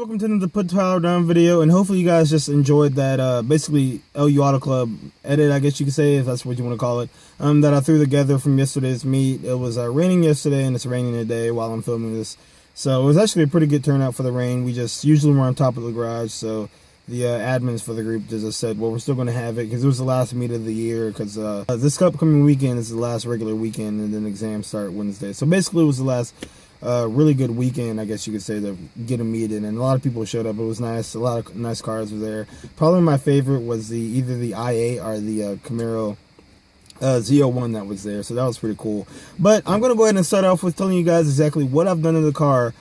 welcome to the Put Power Down video, and hopefully you guys just enjoyed that basically LU Auto Club edit, I guess you could say, if that's what you want to call it, that I threw together from yesterday's meet. It was raining yesterday, and it's raining today while I'm filming this, so it was actually a pretty good turnout for the rain. We just usually were on top of the garage, so the admins for the group just said, well, we're still going to have it because it was the last meet of the year, because this upcoming weekend is the last regular weekend, and then exams start Wednesday. So basically it was the last really good weekend, I guess you could say, to get a meet in, and a lot of people showed up. It was nice. A lot of nice cars were there. Probably my favorite was either the i8 or the Camaro Z01 that was there, so that was pretty cool. But I'm going to go ahead and start off with telling you guys exactly what I've done in the car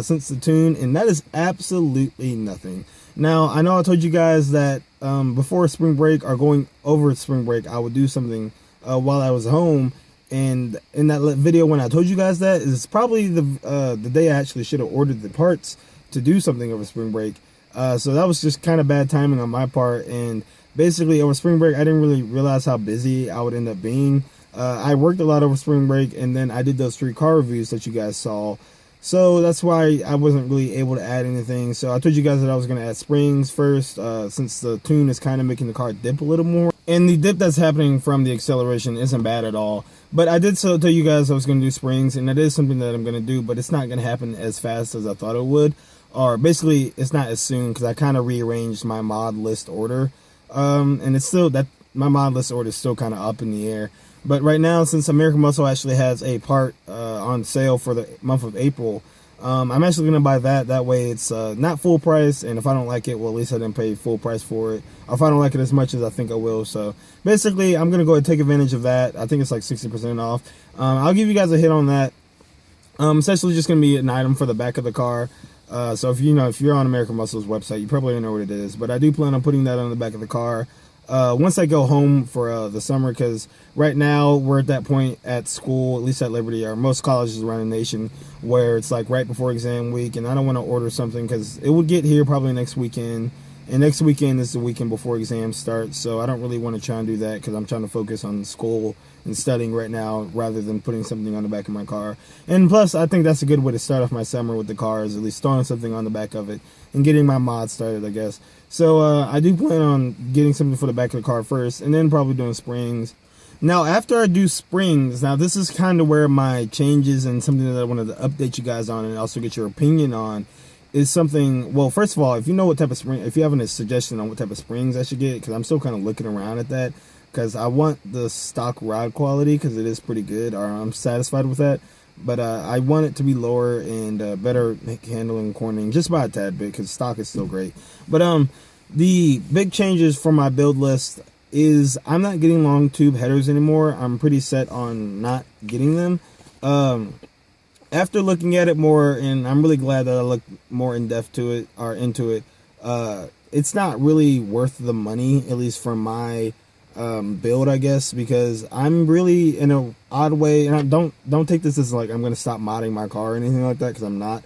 since the tune, and that is absolutely nothing. Now, I know I told you guys that before spring break or going over spring break, I would do something while I was home. And in that video, when I told you guys that, is probably the day I actually should have ordered the parts to do something over spring break. So that was just kind of bad timing on my part. And basically over spring break, I didn't really realize how busy I would end up being. I worked a lot over spring break, and then I did those 3 car reviews that you guys saw. So that's why I wasn't really able to add anything. So I told you guys that I was going to add springs first, since the tune is kind of making the car dip a little more. And the dip that's happening from the acceleration isn't bad at all. But I did tell you guys I was going to do springs, and that is something that I'm going to do, but it's not going to happen as fast as I thought it would. Or basically, it's not as soon, because I kind of rearranged my mod list order. And it's still, my mod list order is still kind of up in the air. But right now, since American Muscle actually has a part on sale for the month of April, I'm actually going to buy that. That way it's not full price, and if I don't like it, well, at least I didn't pay full price for it. Or if I don't like it as much as I think I will. So basically, I'm going to go ahead and take advantage of that. I think it's like 60% off. I'll give you guys a hit on that. Essentially just going to be an item for the back of the car. So if you're on American Muscle's website, you probably know what it is. But I do plan on putting that on the back of the car once I go home for the summer, because right now we're at that point at school, at least at Liberty, or most colleges around the nation, where it's like right before exam week, and I don't want to order something because it will get here probably next weekend, and next weekend is the weekend before exams start, so I don't really want to try and do that because I'm trying to focus on school and studying right now rather than putting something on the back of my car. And plus, I think that's a good way to start off my summer with the cars, at least throwing something on the back of it and getting my mod started, I guess. So I do plan on getting something for the back of the car first, and then probably doing springs. Now, after I do springs, now this is kind of where my changes and something that I wanted to update you guys on and also get your opinion on is something. Well, first of all, if you know what type of spring, if you have a suggestion on what type of springs I should get, because I'm still kind of looking around at that, because I want the stock rod quality, because it is pretty good, or I'm satisfied with that. But I want it to be lower and better handling cornering, just by a tad bit, because stock is still great. But the big changes for my build list is I'm not getting long tube headers anymore. I'm pretty set on not getting them. After looking at it more, and I'm really glad that I looked more in depth to it, or into it, it's not really worth the money, at least from my build, I guess, because I'm really in a odd way, and I don't take this as like I'm going to stop modding my car or anything like that, because I'm not,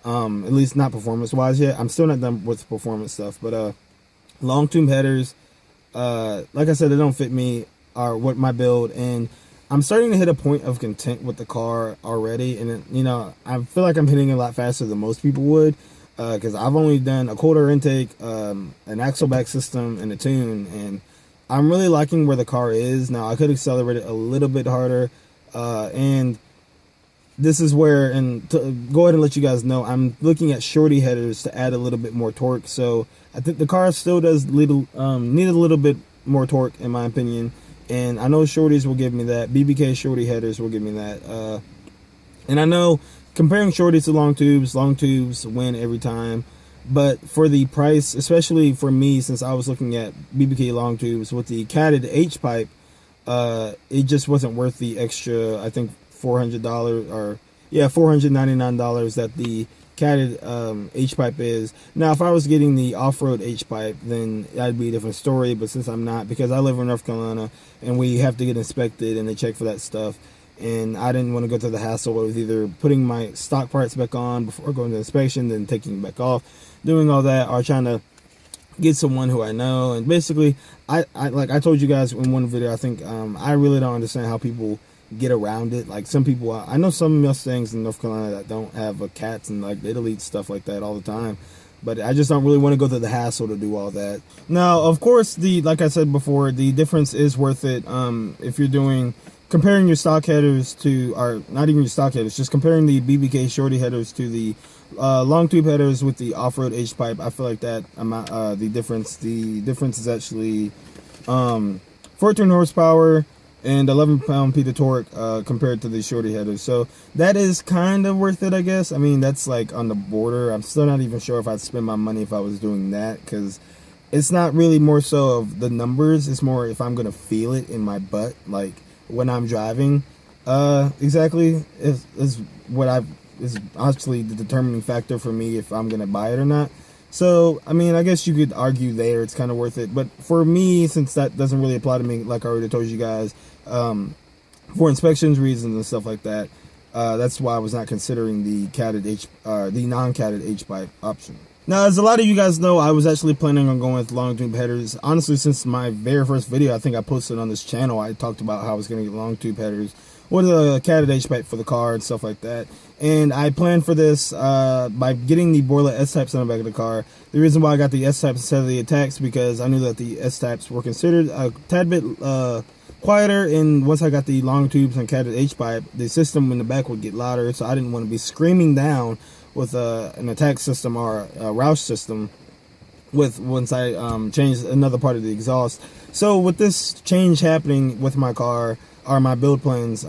at least not performance wise yet. I'm still not done with performance stuff, but long tube headers, like I said, they don't fit me or what my build, and I'm starting to hit a point of content with the car already. And I feel like I'm hitting a lot faster than most people would, because I've only done a cold air intake, an axle back system, and a tune, and I'm really liking where the car is. Now, I could accelerate it a little bit harder, and this is where, and to go ahead and let you guys know, I'm looking at shorty headers to add a little bit more torque. So I think the car still does need a little bit more torque, in my opinion, and I know shorties will give me that. BBK shorty headers will give me that, and I know comparing shorties to long tubes win every time. But for the price, especially for me, since I was looking at BBK long tubes with the catted H pipe, it just wasn't worth the extra, I think $400 or $499 that the catted H pipe is. Now, if I was getting the off-road H pipe, then that'd be a different story. But since I'm not, because I live in North Carolina and we have to get inspected and they check for that stuff, and I didn't want to go through the hassle of either putting my stock parts back on before going to inspection, then taking it back off, doing all that, or trying to get someone who I know. And basically, I like I told you guys in one video, I think I really don't understand how people get around it. Like some people, I know some Mustangs in North Carolina that don't have cats, and like they delete stuff like that all the time. But I just don't really want to go through the hassle to do all that. Now, of course, like I said before, the difference is worth it. If you're comparing your stock headers to, or not even your stock headers, just comparing the BBK shorty headers to the long tube headers with the off-road H-pipe, I feel like that amount, the difference is actually 14 horsepower and 11 pound-feet of torque compared to the shorty headers. So that is kind of worth it, I guess. I mean, that's like on the border. I'm still not even sure if I'd spend my money if I was doing that, because it's not really more so of the numbers. It's more if I'm going to feel it in my butt, like when I'm driving. Exactly is actually the determining factor for me if I'm going to buy it or not. So, I mean, I guess you could argue there it's kind of worth it. But for me, since that doesn't really apply to me, like I already told you guys, for inspections reasons and stuff like that, that's why I was not considering the non-catted H-pipe option. Now, as a lot of you guys know, I was actually planning on going with long tube headers. Honestly, since my very first video I think I posted on this channel, I talked about how I was going to get long tube headers with a catted H-pipe for the car and stuff like that. And I planned for this by getting the Borla S-types on the back of the car. The reason why I got the S-types instead of the attacks, because I knew that the S-types were considered a tad bit quieter, and once I got the long tubes and catted H-pipe, the system in the back would get louder, so I didn't want to be screaming down with an attack system or a Roush system once I changed another part of the exhaust. So with this change happening with my car, or my build plans,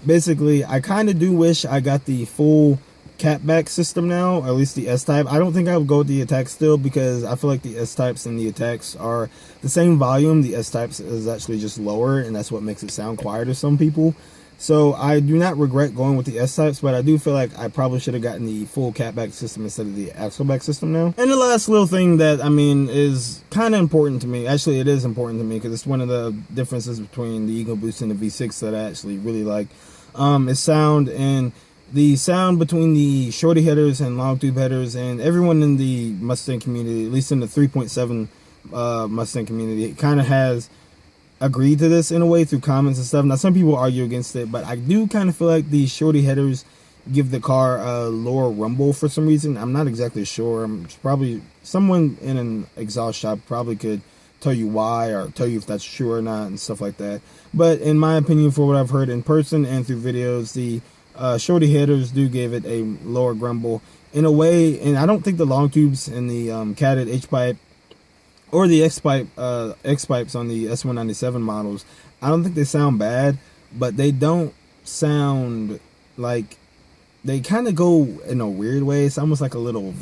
basically I kind of do wish I got the full catback system now, or at least the S-type. I don't think I would go with the attack still, because I feel like the S-types and the attacks are the same volume. The S-types is actually just lower, and that's what makes it sound quieter to some people. So I do not regret going with the S-types, but I do feel like I probably should have gotten the full catback system instead of the axleback system now. And the last little thing that, I mean, is kind of important to me. Actually, it is important to me, because it's one of the differences between the Ego Boost and the V6 that I actually really like, is sound. And the sound between the shorty headers and long tube headers, and everyone in the Mustang community, at least in the 3.7 Mustang community, it kind of has agreed to this in a way through comments and stuff. Now, some people argue against it, but I do kind of feel like these shorty headers give the car a lower rumble for some reason. I'm not exactly sure. Probably someone in an exhaust shop probably could tell you why, or tell you if that's true or not and stuff like that. But in my opinion, for what I've heard in person and through videos, the shorty headers do give it a lower grumble in a way. And I don't think the long tubes and the catted H-pipe or the X-pipes on the S197 models, I don't think they sound bad, but they don't sound like, they kind of go in a weird way. It's almost like a little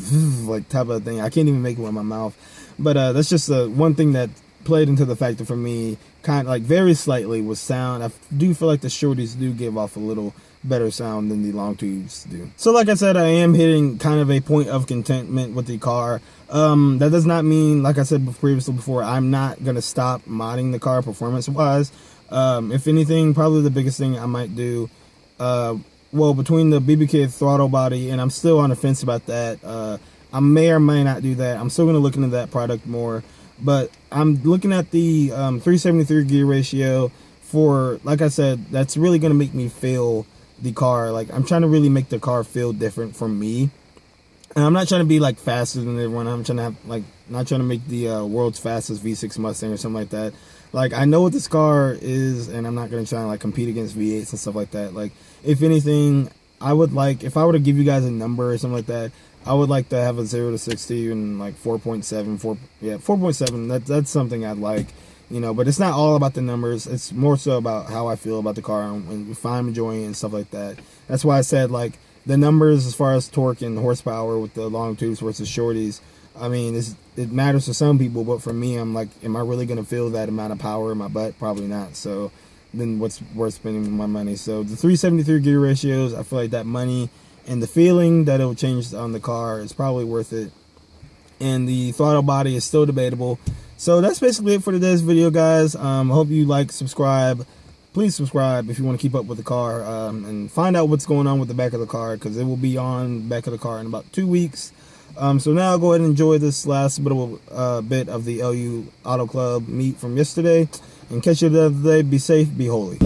like type of thing. I can't even make it with my mouth, but that's just one thing that played into the factor for me, kind of like very slightly, was sound. I do feel like the shorties do give off a little better sound than the long tubes do. So like I said, I am hitting kind of a point of contentment with the car. That does not mean, like I said previously before, I'm not gonna stop modding the car performance wise. If anything, probably the biggest thing I might do, well, between the BBK throttle body, and I'm still on the fence about that, I may or may not do that. I'm still gonna look into that product more, but I'm looking at the 373 gear ratio for, like I said, that's really gonna make me feel the car. Like, I'm trying to really make the car feel different from me. And I'm not trying to be like faster than everyone. I'm trying to have, like, not trying to make the world's fastest V6 Mustang or something like that. Like, I know what this car is, and I'm not going to try and like compete against V8s and stuff like that. Like, if anything, I would like, if I were to give you guys a number or something like that, I would like to have a 0 to 60 and like 4.7. That's something I'd like, you know. But it's not all about the numbers. It's more so about how I feel about the car and if I'm enjoying it and stuff like that. That's why I said, like, the numbers as far as torque and horsepower with the long tubes versus shorties, I mean, it matters to some people, but for me, I'm like, am I really going to feel that amount of power in my butt? Probably not. So then what's worth spending my money? So the 373 gear ratios, I feel like that money and the feeling that it will change on the car is probably worth it. And the throttle body is still debatable. So that's basically it for today's video, guys. I hope you like, subscribe. Please subscribe if you want to keep up with the car, and find out what's going on with the back of the car, because it will be on the back of the car in about 2 weeks. So now go ahead and enjoy this last bit of the LU Auto Club meet from yesterday. and catch you the other day. Be safe, be holy.